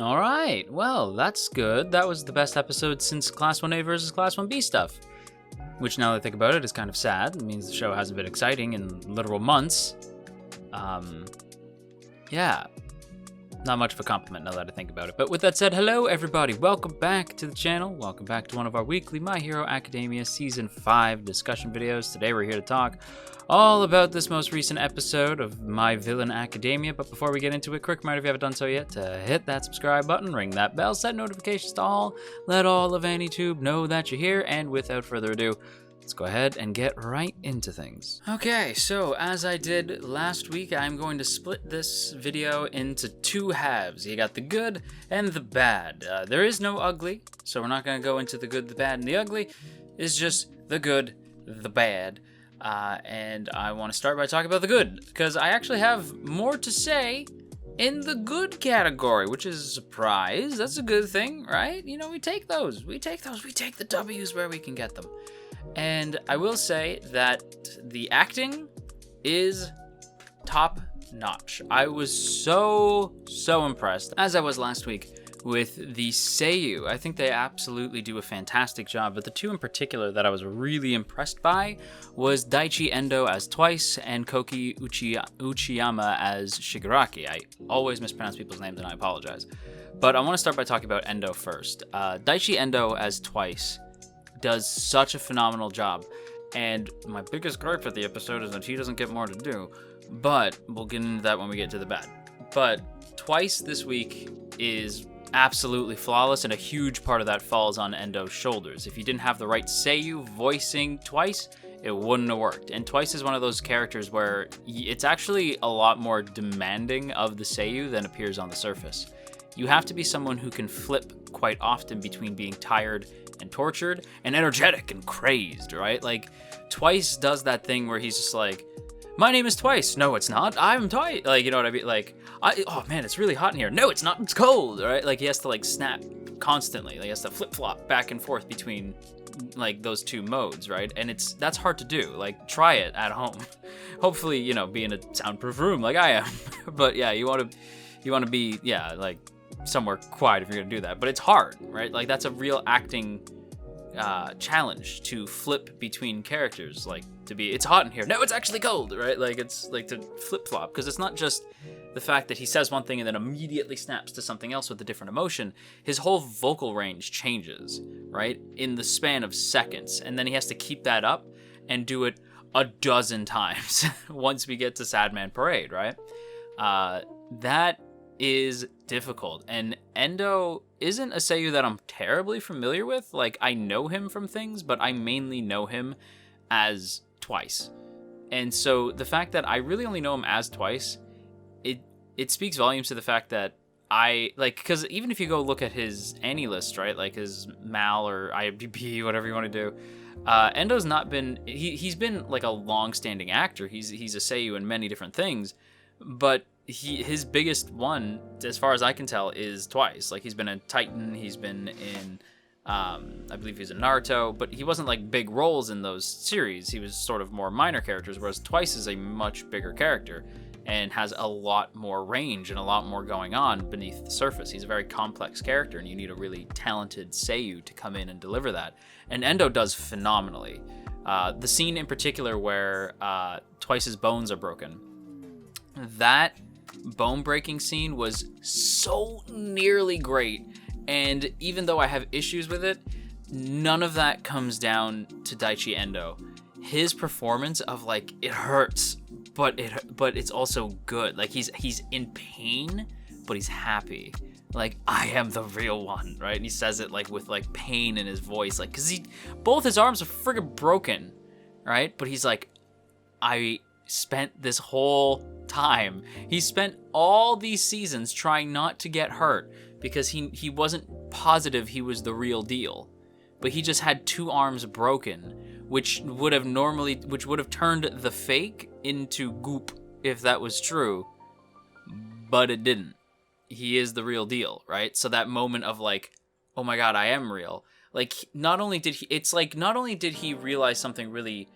All right, well, that's good. That was the best episode since Class 1A versus Class 1B stuff. Which, now that I think about it, is kind of sad. It means the show hasn't been exciting in literal months. Yeah. Not much of a compliment now that I think about it. But with that said, hello everybody. Welcome back to the channel. Welcome back to one of our weekly My Hero Academia Season 5 discussion videos. Today we're here to talk all about this most recent episode of My Villain Academia. But before we get into it, quick reminder if you haven't done so yet to hit that subscribe button, ring that bell, set notifications to all, let all of AnyTube know that you're here, and without further ado, let's go ahead and get right into things. Okay, so as I did last week, I'm going to split this video into two halves. You got the good and the bad. There is no ugly, so we're not going to go into the good, the bad, and the ugly. It's just the good, the bad. And I want to start by talking about the good, because I actually have more to say in the good category, which is a surprise. That's a good thing, right? You know, we take those. We take the W's where we can get them. And I will say that the acting is top notch. I was so impressed, as I was last week, with the Seiyu. I think they absolutely do a fantastic job, but the two in particular that I was really impressed by was Daichi Endo as Twice and Koki Uchiyama as Shigaraki. I always mispronounce people's names and I apologize. But I want to start by talking about Endo first. Daichi Endo as Twice does such a phenomenal job, and my biggest gripe at the episode is that he doesn't get more to do, but we'll get into that when we get to the bad. But Twice this week is absolutely flawless, and a huge part of that falls on Endo's shoulders. If you didn't have the right Seiyu voicing Twice, it wouldn't have worked. And Twice is one of those characters where it's actually a lot more demanding of the Seiyu than appears on the surface. You have to be someone who can flip quite often between being tired and tortured and energetic and crazed, right? Like, Twice does that thing where he's just like, my name is Twice. No, it's not. I'm Twice. Like, you know what I mean? Like, oh man, it's really hot in here. No, it's not. It's cold, right? Like, he has to like snap constantly. Like, he has to flip-flop back and forth between like those two modes, right? And that's hard to do. Like, try it at home. Hopefully, you know, be in a soundproof room like I am. But yeah, you want to be, yeah, like somewhere quiet if you're gonna do that. But it's hard, right? Like, that's a real acting challenge to flip between characters, like to be, it's hot in here, no, it's actually cold, right? Like, it's like to flip-flop, because it's not just the fact that he says one thing and then immediately snaps to something else with a different emotion. His whole vocal range changes, right, in the span of seconds, and then he has to keep that up and do it a dozen times once we get to Sad Man Parade, right? That is difficult, and Endo isn't a Seiyu that I'm terribly familiar with. Like, I know him from things, but I mainly know him as Twice. And so the fact that I really only know him as Twice, it speaks volumes to the fact that I, like, because even if you go look at his Annie list, right, like his MAL or IMDb, whatever you want to do, Endo's not been, he's been like a long-standing actor. He's a Seiyu in many different things, but his biggest one, as far as I can tell, is Twice. Like, he's been in Titan, he's been in, I believe he's in Naruto, but he wasn't like big roles in those series. He was sort of more minor characters, whereas Twice is a much bigger character and has a lot more range and a lot more going on beneath the surface. He's a very complex character, and you need a really talented Seiyu to come in and deliver that. And Endo does phenomenally. The scene in particular where Twice's bones are broken, that bone breaking scene was so nearly great, and even though I have issues with it, none of that comes down to Daichi Endo. His performance of, like, it hurts, but it's also good. Like, he's in pain, but he's happy. Like, I am the real one, right? And he says it like with like pain in his voice, like, because both his arms are friggin' broken, right? But he's like, I spent this whole time, he spent all these seasons trying not to get hurt because he wasn't positive he was the real deal, but he just had two arms broken, which would have turned the fake into goop if that was true, but it didn't. He is the real deal, right? So that moment of like, oh my god, I am real. Like, not only did he realize something really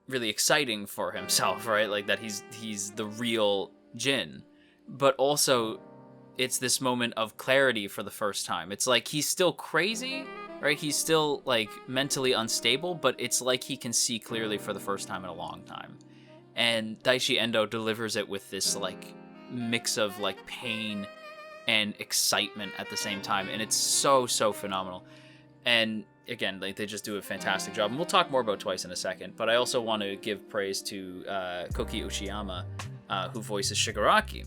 really exciting for himself, right? Like that he's the real Jin, but also it's this moment of clarity for the first time. It's like he's still crazy, right? He's still like mentally unstable, but it's like he can see clearly for the first time in a long time. And Daichi Endo delivers it with this like mix of like pain and excitement at the same time, and it's so phenomenal. And again, like, they just do a fantastic job, and we'll talk more about Twice in a second. But I also want to give praise to Koki Uchiyama, who voices Shigaraki,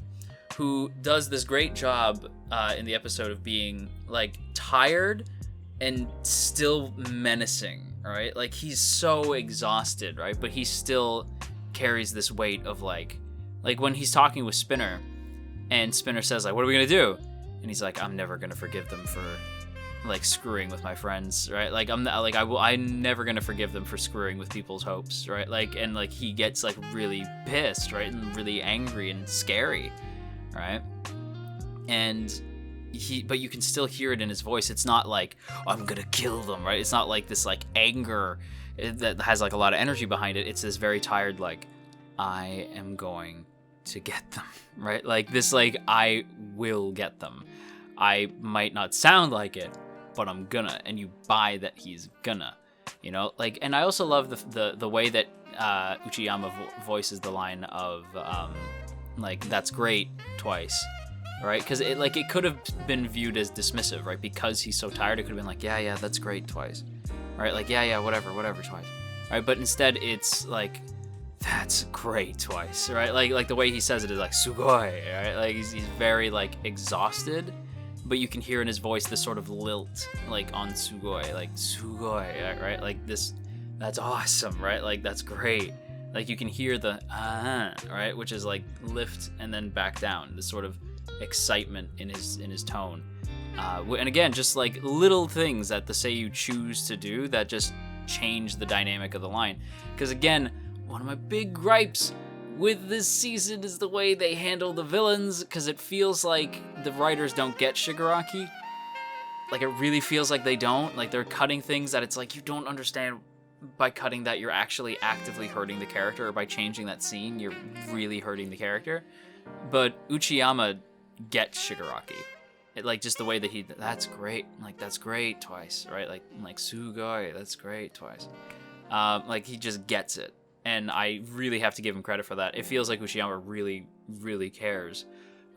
who does this great job in the episode of being like tired and still menacing, right? Like, he's so exhausted, right? But he still carries this weight of like when he's talking with Spinner, and Spinner says like, what are we gonna do? And he's like, I'm never gonna forgive them for like screwing with my friends, right? Like, I'm never gonna forgive them for screwing with people's hopes, right? Like, and like he gets like really pissed, right? And really angry and scary, right? And but you can still hear it in his voice. It's not like, I'm gonna kill them, right? It's not like this like anger that has like a lot of energy behind it. It's this very tired like, I am going to get them, right? Like this, like, I will get them. I might not sound like it, but I'm gonna, and you buy that he's gonna, you know? Like, and I also love the way that Uchiyama voices the line of like, that's great, Twice, right? Because it could have been viewed as dismissive, right? Because he's so tired, it could have been like, yeah, that's great, Twice, right? Like, yeah, whatever, Twice, right? But instead, it's like, that's great, Twice, right? Like the way he says it is like, sugoi, right? Like, he's very like exhausted, but you can hear in his voice this sort of lilt, like on sugoi, like sugoi, right? Like this, that's awesome, right? Like, that's great. Like, you can hear the right, which is like lift and then back down, this sort of excitement in his tone. And again, just like little things that the Seiyu choose to do that just change the dynamic of the line. Because again, one of my big gripes with this season is the way they handle the villains, because it feels like the writers don't get Shigaraki. Like, it really feels like they don't. Like, they're cutting things that it's like, you don't understand by cutting that you're actually actively hurting the character, or by changing that scene, you're really hurting the character. But Uchiyama gets Shigaraki. It, like, just the way that that's great. Like, that's great, Twice, right? Like sugoi, that's great, Twice. Like, he just gets it. And I really have to give him credit for that. It feels like Uchiyama really, really cares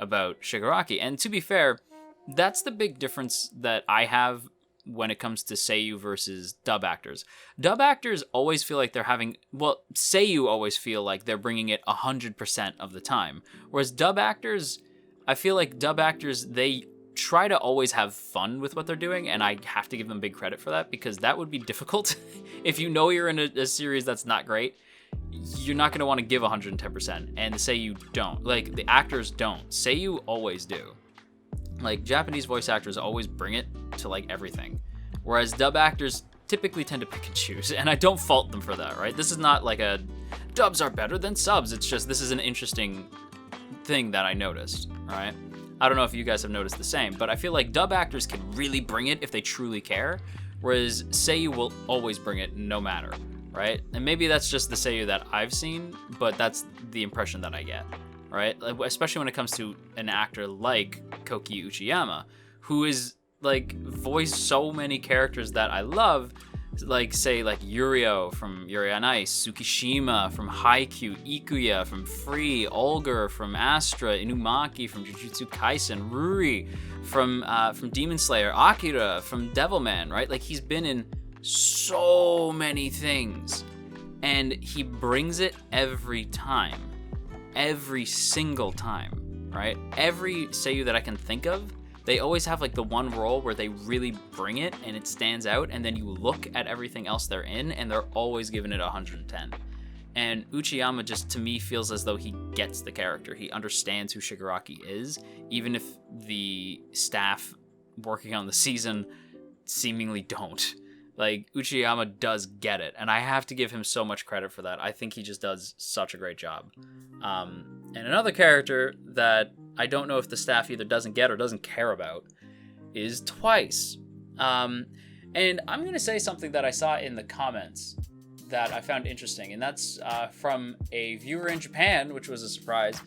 about Shigaraki. And to be fair, that's the big difference that I have when it comes to Seiyu versus dub actors. Dub actors always feel like they're Seiyu always feel like they're bringing it 100% of the time. Whereas dub actors, I feel like dub actors, they try to always have fun with what they're doing, and I have to give them big credit for that, because that would be difficult. If you know you're in a series that's not great, you're not going to want to give 110%, and the Seiyu don't. Like, the actors don't. Seiyu always do. Like, Japanese voice actors always bring it to, like, everything. Whereas dub actors typically tend to pick and choose, and I don't fault them for that, right? This is not like a, dubs are better than subs. It's just, this is an interesting thing that I noticed, right? I don't know if you guys have noticed the same, but I feel like dub actors can really bring it if they truly care, whereas Seiyu will always bring it no matter. Right? And maybe that's just the Seiyu that I've seen, but that's the impression that I get, right? Especially when it comes to an actor like Koki Uchiyama, who is like voiced so many characters that I love, like, say, like Yurio from Yuri on Ice, Tsukishima from Haikyuu, Ikuya from Free, Olger from Astra, Inumaki from Jujutsu Kaisen, Ruri from Demon Slayer, Akira from Devilman, right? Like, he's been in so many things, and he brings it every time, every single time, right? Every Seiyu that I can think of, they always have like the one role where they really bring it and it stands out, and then you look at everything else they're in and they're always giving it 110. And Uchiyama just, to me, feels as though he gets the character. He understands who Shigaraki is, even if the staff working on the season seemingly don't. Like, Uchiyama does get it, and I have to give him so much credit for that. I think he just does such a great job. And another character that I don't know if the staff either doesn't get or doesn't care about is Twice. And I'm going to say something that I saw in the comments that I found interesting, and that's from a viewer in Japan, which was a surprise.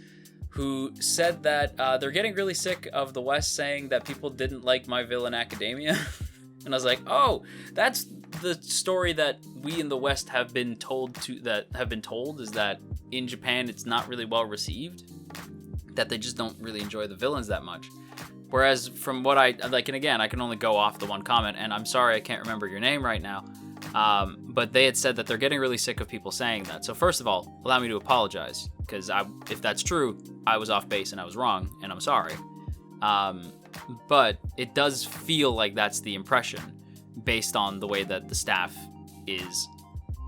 who said that they're getting really sick of the West saying that people didn't like My Villain Academia. And I was like, oh, that's the story that we in the West have been told is that in Japan it's not really well received, that they just don't really enjoy the villains that much. Whereas from what I like, and again, I can only go off the one comment, and I'm sorry I can't remember your name right now, but they had said that they're getting really sick of people saying that. So first of all, allow me to apologize, because if that's true, I was off base and I was wrong, and I'm sorry. But it does feel like that's the impression based on the way that the staff is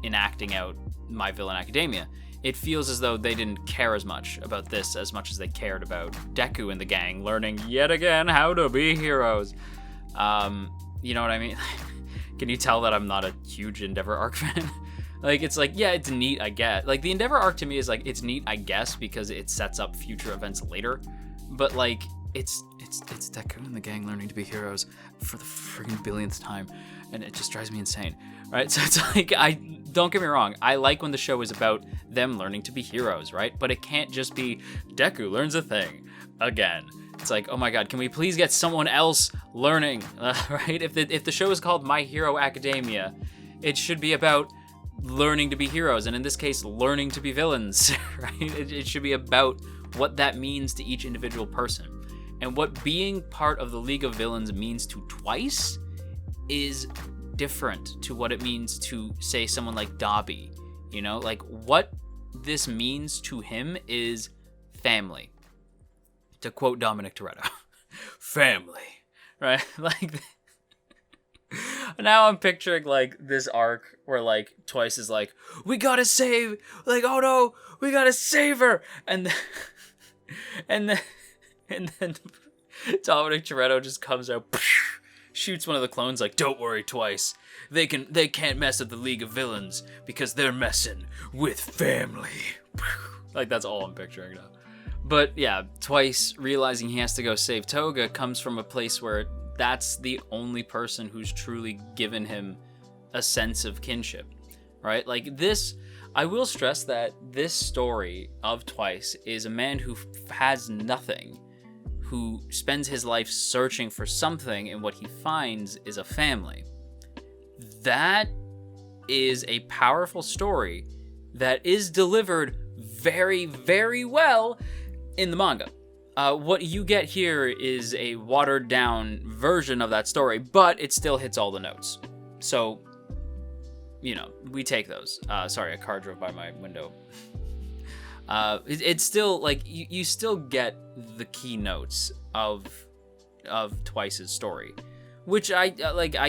enacting out My Villain Academia. It feels as though they didn't care as much about this as much as they cared about Deku and the gang learning yet again how to be heroes. You know what I mean? Can you tell that I'm not a huge Endeavor arc fan? Like, it's like, yeah, it's neat, I guess. Like, the Endeavor arc to me is like, it's neat, I guess, because it sets up future events later. But like, it's Deku and the gang learning to be heroes for the friggin' billionth time, and it just drives me insane, right? So it's like, don't get me wrong, I like when the show is about them learning to be heroes, right? But it can't just be Deku learns a thing again. It's like, oh my god, can we please get someone else learning, right? If the show is called My Hero Academia, it should be about learning to be heroes, and in this case, learning to be villains, right? It should be about what that means to each individual person. And what being part of the League of Villains means to Twice is different to what it means to, say, someone like Dobby. You know, like, what this means to him is family. To quote Dominic Toretto, family, right? Like, now I'm picturing, like, this arc where, like, Twice is like, we gotta save, like, oh no, we gotta save her, and then Dominic Toretto just comes out, shoots one of the clones, like, don't worry, Twice, they can't mess with the League of Villains because they're messing with family. Like, that's all I'm picturing now. But yeah, Twice realizing he has to go save Toga comes from a place where that's the only person who's truly given him a sense of kinship, right? Like, this, I will stress that this story of Twice is a man who has nothing, who spends his life searching for something, and what he finds is a family. That is a powerful story that is delivered very, very well in the manga. What you get here is a watered down version of that story, but it still hits all the notes. So, you know, we take those. Sorry, a car drove by my window. It's still, like, you still get the key notes of Twice's story, which I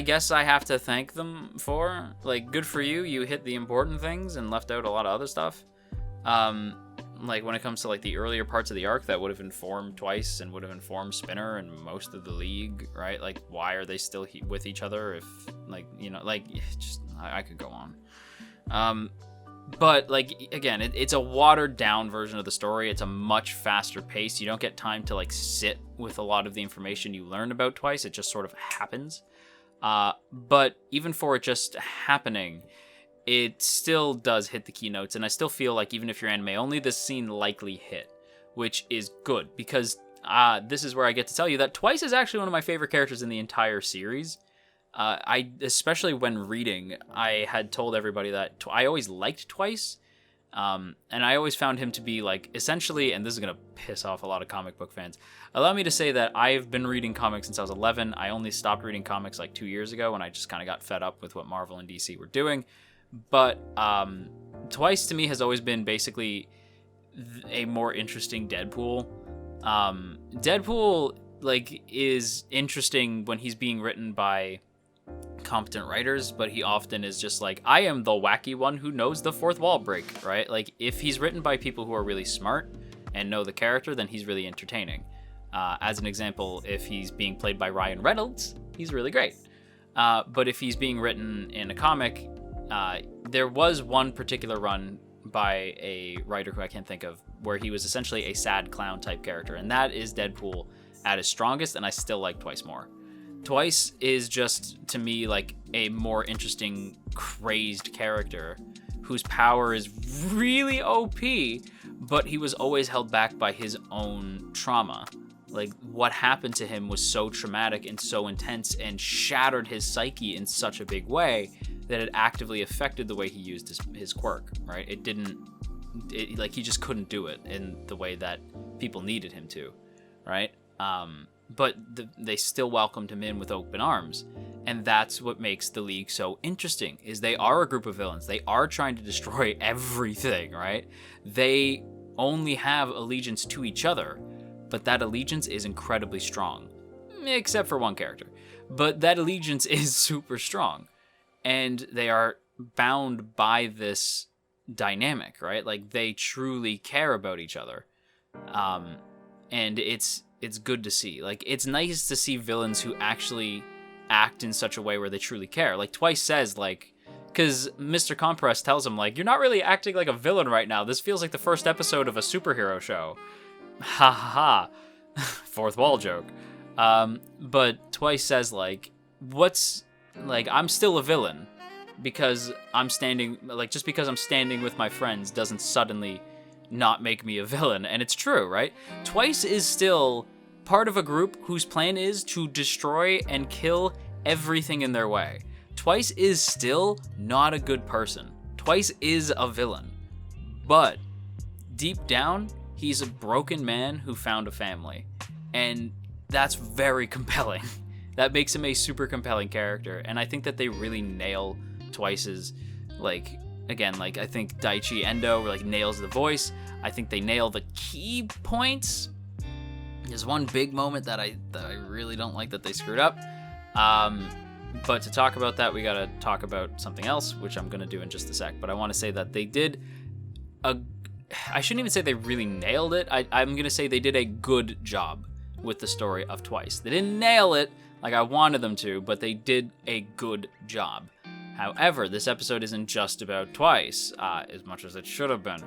guess I have to thank them for. Like, good for you, you hit the important things and left out a lot of other stuff. Like, when it comes to, like, the earlier parts of the arc that would have informed Twice and would have informed Spinner and most of the League, right? Like, why are they still with each other if, like, you know, like, just, I could go on. But, like, again, it's a watered down version of the story. It's a much faster pace. You don't get time to, like, sit with a lot of the information you learn about Twice. It just sort of happens. But even for it just happening, it still does hit the keynotes, and I still feel like even if you're anime only, this scene likely hit, which is good, because this is where I get to tell you that Twice is actually one of my favorite characters in the entire series. Especially when reading, I had told everybody that I always liked Twice, and I always found him to be, like, essentially, and this is going to piss off a lot of comic book fans, allow me to say that I've been reading comics since I was 11. I only stopped reading comics like 2 years ago when I just kind of got fed up with what Marvel and DC were doing. But Twice to me has always been basically a more interesting Deadpool. Deadpool, like, is interesting when he's being written by competent writers, but he often is just like, I am the wacky one who knows the fourth wall break, right? Like, if he's written by people who are really smart and know the character, then he's really entertaining. As an example, if he's being played by Ryan Reynolds, he's really great. But if he's being written in a comic, there was one particular run by a writer who I can't think of, where he was essentially a sad clown type character, and that is Deadpool at his strongest, and I still like Twice more. Twice is just, to me, like a more interesting, crazed character whose power is really OP, but he was always held back by his own trauma. Like, what happened to him was so traumatic and so intense and shattered his psyche in such a big way that it actively affected the way he used his quirk, right? He just couldn't do it in the way that people needed him to, right? But they still welcomed him in with open arms. And that's what makes the League so interesting, is they are a group of villains. They are trying to destroy everything, right? They only have allegiance to each other, but that allegiance is incredibly strong, except for one character. But that allegiance is super strong, and they are bound by this dynamic, right? Like, they truly care about each other, and it's good to see. Like, it's nice to see villains who actually act in such a way where they truly care. Like, Twice says, like, because Mr. Compress tells him, like, you're not really acting like a villain right now. This feels like the first episode of a superhero show. Ha ha ha. Fourth wall joke. But Twice says, like, I'm still a villain because I'm standing, like, just because I'm standing with my friends doesn't suddenly not make me a villain. And it's true, right? Twice is still part of a group whose plan is to destroy and kill everything in their way. Twice is still not a good person. Twice is a villain. But deep down, he's a broken man who found a family. And that's very compelling. That makes him a super compelling character. And I think that they really nail Twice's, like, again, like, I think Daichi Endo, like, nails the voice. I think they nail the key points. There's one big moment that I really don't like that they screwed up. But to talk about that, we gotta talk about something else, which I'm gonna do in just a sec. But I want to say that they did I shouldn't even say they really nailed it. I'm gonna say they did a good job with the story of Twice. They didn't nail it like I wanted them to, but they did a good job. However, this episode isn't just about Twice, as much as it should have been.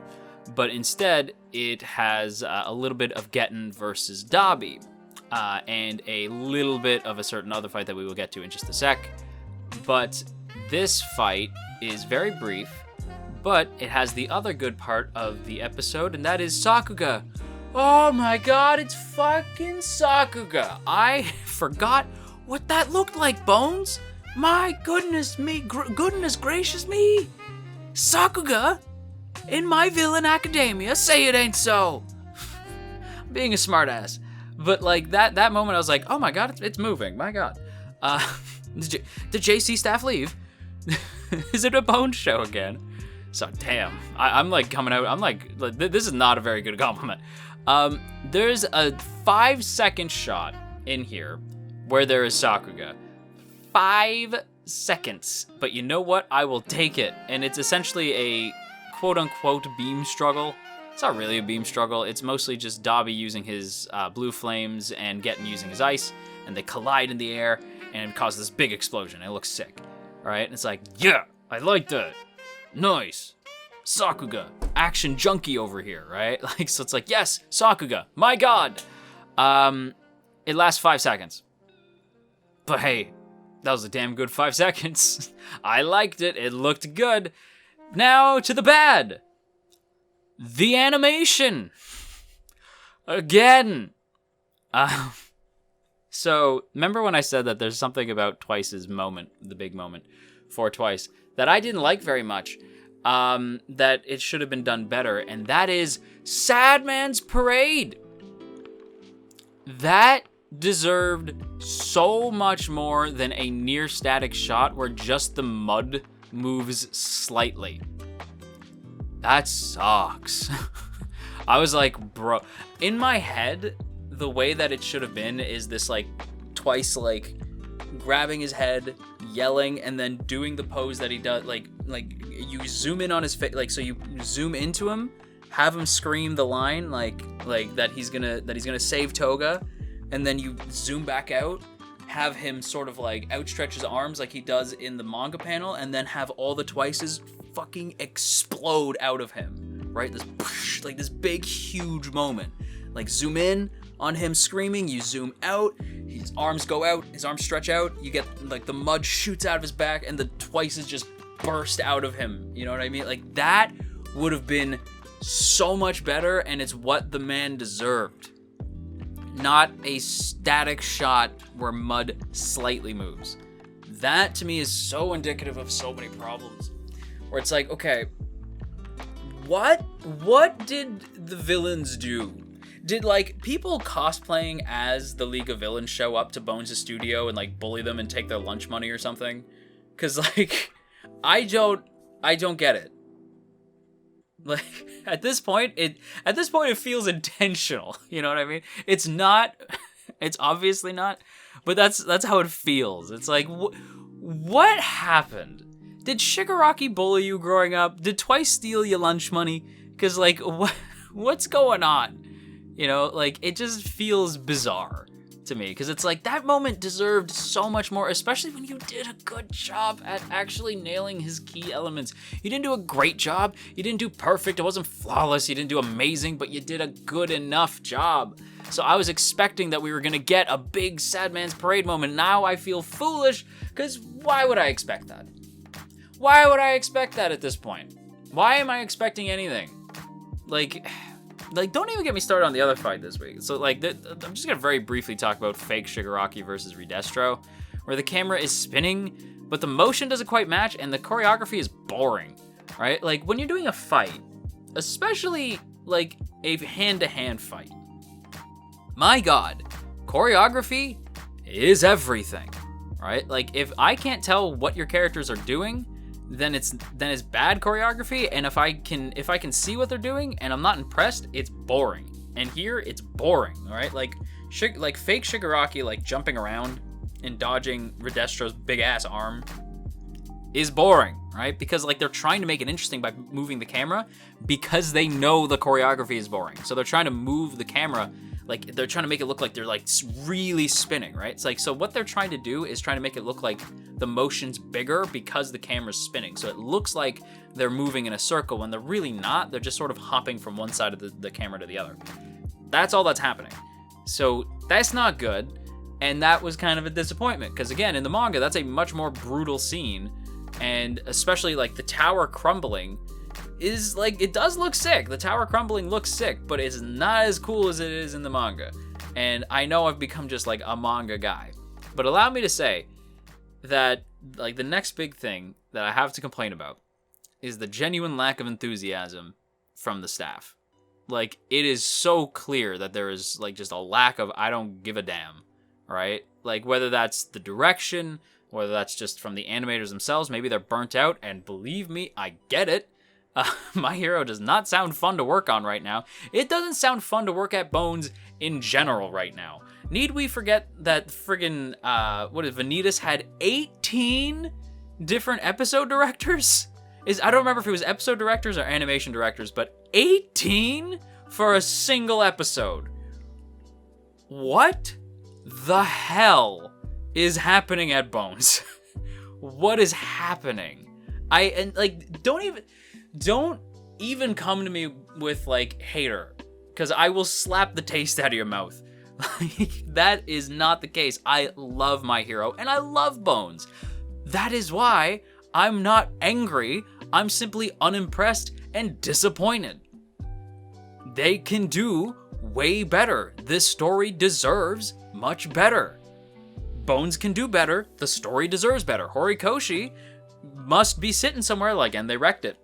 But instead, it has a little bit of Getten versus Dabi, and a little bit of a certain other fight that we will get to in just a sec. But this fight is very brief, but it has the other good part of the episode, and that is Sakuga. Oh my god, it's fucking Sakuga. I forgot what that looked like, Bones. My goodness me, goodness gracious me. Sakuga in My Villain Academia, say it ain't so. Being a smartass. But like that moment, I was like, oh my god, it's moving. My god. Did JC staff leave? Is it a Bones show again? So damn, I'm like coming out. I'm like this is not a very good compliment. There's a 5-second shot in here where there is Sakuga. 5 seconds. But you know what? I will take it. And it's essentially a quote-unquote beam struggle. It's not really a beam struggle. It's mostly just Dabi using his blue flames and Getten using his ice, and they collide in the air and it causes this big explosion. It looks sick, all right? And it's like, yeah, I like that. Nice. Sakuga, action junkie over here, right? Like, so it's like, yes, Sakuga, my god. It lasts 5 seconds. But hey, that was a damn good 5 seconds. I liked it. It looked good. Now to the bad. The animation. Again. So, remember when I said that there's something about Twice's moment, the big moment for Twice, that I didn't like very much, that it should have been done better, and that is Sad Man's Parade. That deserved so much more than a near static shot where just the mud moves slightly. That sucks. I was like, bro, in my head, the way that it should have been is this like Twice like grabbing his head, yelling, and then doing the pose that he does, like you zoom in on his face, like so you zoom into him, have him scream the line like that he's gonna save Toga, and then you zoom back out, have him sort of like outstretch his arms like he does in the manga panel, and then have all the Twices fucking explode out of him, right? This big huge moment. Like zoom in on him screaming, you zoom out, his arms go out, his arms stretch out, you get like the mud shoots out of his back and the Twices just burst out of him. You know what I mean? Like that would have been so much better, and it's what the man deserved. Not a static shot where mud slightly moves. That to me is so indicative of so many problems. Where it's like, okay, what did the villains do? Did, like, people cosplaying as the League of Villains show up to Bones' studio and, like, bully them and take their lunch money or something? Because, like, I don't get it. Like, at this point, it feels intentional. You know what I mean? It's not. It's obviously not. But that's how it feels. It's like, what happened? Did Shigaraki bully you growing up? Did Twice steal your lunch money? Because, like, what's going on? You know, like, it just feels bizarre to me. Because it's like, that moment deserved so much more, especially when you did a good job at actually nailing his key elements. You didn't do a great job. You didn't do perfect. It wasn't flawless. You didn't do amazing, but you did a good enough job. So I was expecting that we were going to get a big Sad Man's Parade moment. Now I feel foolish, because why would I expect that? Why would I expect that at this point? Why am I expecting anything? Like, don't even get me started on the other fight this week. So, like, I'm just going to very briefly talk about fake Shigaraki versus Redestro, where the camera is spinning, but the motion doesn't quite match, and the choreography is boring, right? Like, when you're doing a fight, especially, like, a hand-to-hand fight, my God, choreography is everything, right? Like, if I can't tell what your characters are doing, then it's bad choreography, and if I can see what they're doing and I'm not impressed, it's boring. And here it's boring, all right? Like fake Shigaraki, like, jumping around and dodging Redestro's big ass arm is boring, right? Because, like, they're trying to make it interesting by moving the camera because they know the choreography is boring. So they're trying to move the camera, like, they're trying to make it look like they're, like, really spinning, right? It's like, so what they're trying to do is trying to make it look like the motion's bigger because the camera's spinning. So it looks like they're moving in a circle when they're really not. They're just sort of hopping from one side of the camera to the other. That's all that's happening. So that's not good. And that was kind of a disappointment. Because, again, in the manga, that's a much more brutal scene. And especially, like, the tower crumbling is, like, it does look sick. The tower crumbling looks sick, but it's not as cool as it is in the manga. And I know I've become just, like, a manga guy. But allow me to say that, like, the next big thing that I have to complain about is the genuine lack of enthusiasm from the staff. Like, it is so clear that there is, like, just a lack of I don't give a damn, right? Like, whether that's the direction, whether that's just from the animators themselves, maybe they're burnt out, and believe me, I get it. My Hero does not sound fun to work on right now. It doesn't sound fun to work at Bones in general right now. Need we forget that friggin', Vanitas had 18 different episode directors? I don't remember if it was episode directors or animation directors, but 18 for a single episode. What the hell is happening at Bones? What is happening? Don't even come to me with, like, hater, because I will slap the taste out of your mouth. That is not the case. I love My Hero, and I love Bones. That is why I'm not angry. I'm simply unimpressed and disappointed. They can do way better. This story deserves much better. Bones can do better. The story deserves better. Horikoshi must be sitting somewhere like, and they wrecked it.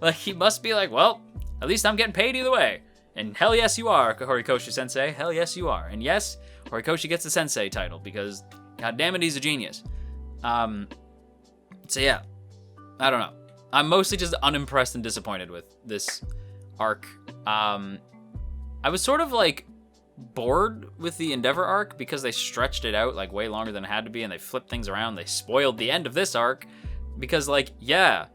Like, he must be like, well, at least I'm getting paid either way. And hell yes you are, Horikoshi-sensei. Hell yes you are. And yes, Horikoshi gets the sensei title because, god damn it, he's a genius. So yeah, I don't know. I'm mostly just unimpressed and disappointed with this arc. I was sort of, like, bored with the Endeavor arc because they stretched it out, like, way longer than it had to be, and they flipped things around. They spoiled the end of this arc because, like, yeah.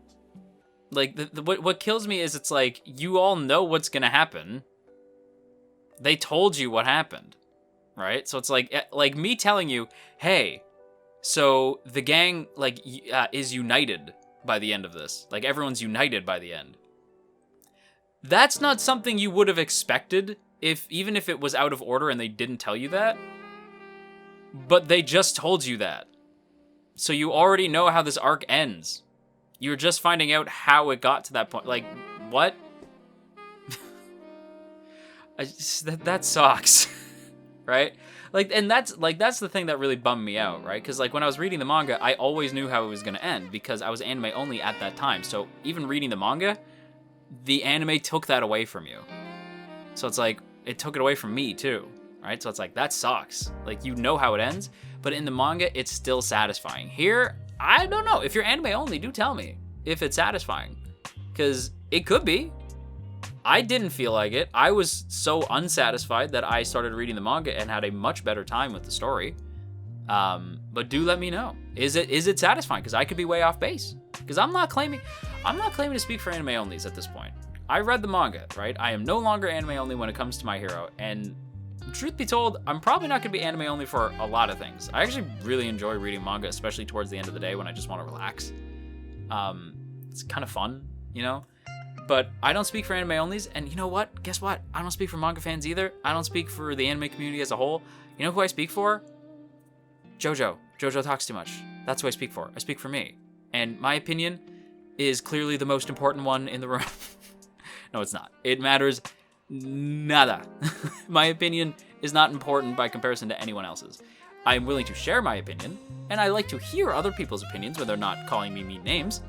Like, what kills me is it's like, you all know what's gonna happen. They told you what happened, right? So it's like me telling you, hey, so the gang, like, is united by the end of this. Like, everyone's united by the end. That's not something you would have expected, even if it was out of order and they didn't tell you that. But they just told you that. So you already know how this arc ends. You're just finding out how it got to that point. Like, what? That sucks, right? Like, and that's the thing that really bummed me out, right? Because like when I was reading the manga, I always knew how it was gonna end because I was anime only at that time. So even reading the manga, the anime took that away from you. So it's like it took it away from me too, right? So it's like that sucks. Like you know how it ends, but in the manga, it's still satisfying. Here, I don't know. If you're anime only, do tell me if it's satisfying, because it could be. I didn't feel like it. I was so unsatisfied that I started reading the manga and had a much better time with the story. But do let me know. Is it satisfying? Because I could be way off base. Because I'm not claiming to speak for anime onlys at this point. I read the manga, right? I am no longer anime only when it comes to My Hero, and truth be told, I'm probably not going to be anime only for a lot of things. I actually really enjoy reading manga, especially towards the end of the day when I just want to relax. It's kind of fun, you know? But I don't speak for anime onlys, and you know what? Guess what? I don't speak for manga fans either. I don't speak for the anime community as a whole. You know who I speak for? JoJo. JoJo talks too much. That's who I speak for. I speak for me. And my opinion is clearly the most important one in the room. No, it's not. It matters nada. My opinion is not important by comparison to anyone else's. I am willing to share my opinion, and I like to hear other people's opinions when they're not calling me mean names.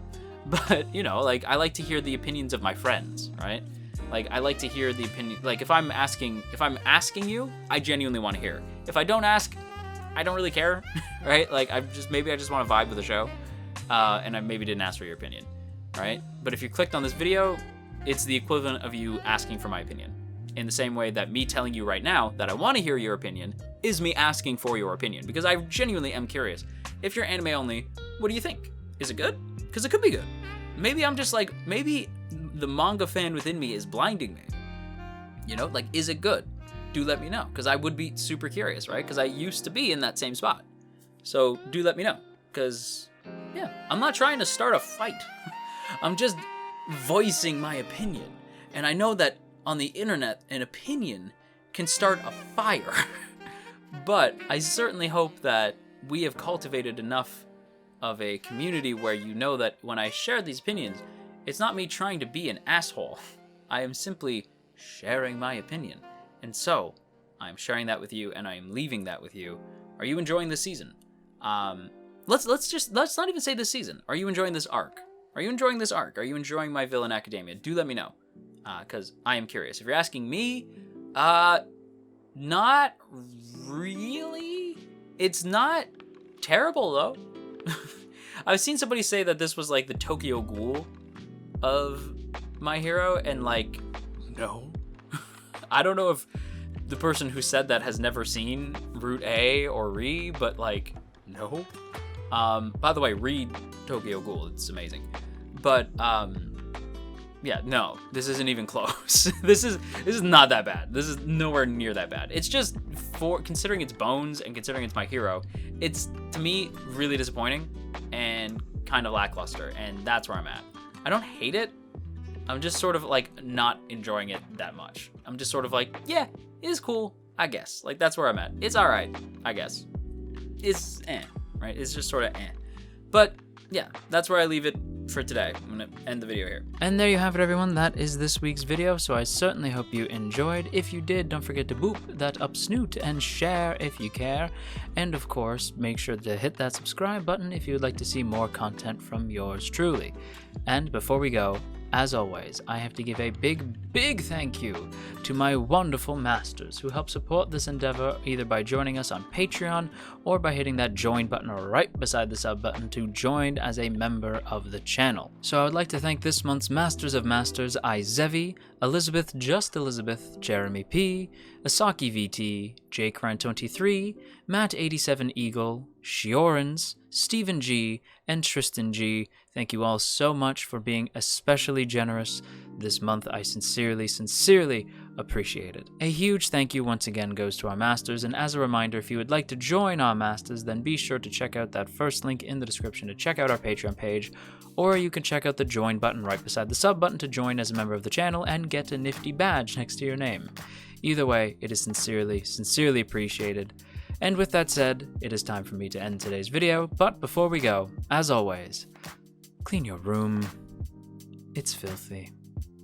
But, you know, like, I like to hear the opinions of my friends, right? Like, I like to hear the opinion, like, if I'm asking you, I genuinely want to hear. If I don't ask, I don't really care, right? Like, maybe I just want to vibe with the show, and I maybe didn't ask for your opinion, right? But if you clicked on this video, it's the equivalent of you asking for my opinion. In the same way that me telling you right now that I want to hear your opinion is me asking for your opinion, because I genuinely am curious. If you're anime only, what do you think? Is it good? Because it could be good. Maybe I'm just like, maybe the manga fan within me is blinding me. You know, like, is it good? Do let me know, because I would be super curious, right? Because I used to be in that same spot. So do let me know, because, yeah, I'm not trying to start a fight. I'm just voicing my opinion. And I know that on the internet, an opinion can start a fire. But I certainly hope that we have cultivated enough of a community where you know that when I share these opinions, it's not me trying to be an asshole. I am simply sharing my opinion. And so, I'm sharing that with you, and I am leaving that with you. Are you enjoying this season? Let's not even say this season. Are you enjoying this arc? Are you enjoying this arc? Are you enjoying My Villain Academia? Do let me know, because I am curious. If you're asking me, not really. It's not terrible, though. I've seen somebody say that this was like the Tokyo Ghoul of My Hero, and like, no. I don't know if the person who said that has never seen Route A or Re, but like, no. By the way, read Tokyo Ghoul, it's amazing. But yeah, no, this isn't even close. This is not that bad. This is nowhere near that bad. It's just, for considering its bones and considering it's My Hero, it's, to me, really disappointing and kind of lackluster, and that's where I'm at. I don't hate it. I'm just sort of like not enjoying it that much. I'm just sort of like, yeah, it's cool, I guess. Like, that's where I'm at. It's all right, I guess. It's right? It's just sort of But yeah, that's where I leave it for today. I'm gonna end the video here. And there you have it, everyone. That is this week's video, so I certainly hope you enjoyed. If you did, don't forget to boop that up snoot and share if you care. And of course, make sure to hit that subscribe button if you would like to see more content from yours truly. And before we go, as always, I have to give a big thank you to my wonderful masters who help support this endeavor either by joining us on Patreon or by hitting that join button right beside the sub button to join as a member of the channel. So I would like to thank this month's Masters of Masters, Izevi, Elizabeth Just Elizabeth, Jeremy P, Asaki VT, Jake Rant23, Matt87 Eagle, Shiorans, Stephen G, and Tristan G. Thank you all so much for being especially generous this month. I sincerely appreciate it. A huge thank you once again goes to our masters, and as a reminder, if you would like to join our masters, then be sure to check out that first link in the description to check out our Patreon page, or you can check out the join button right beside the sub button to join as a member of the channel and get a nifty badge next to your name. Either way, it is sincerely appreciated. And with that said, it is time for me to end today's video, but before we go, as always, clean your room. It's filthy.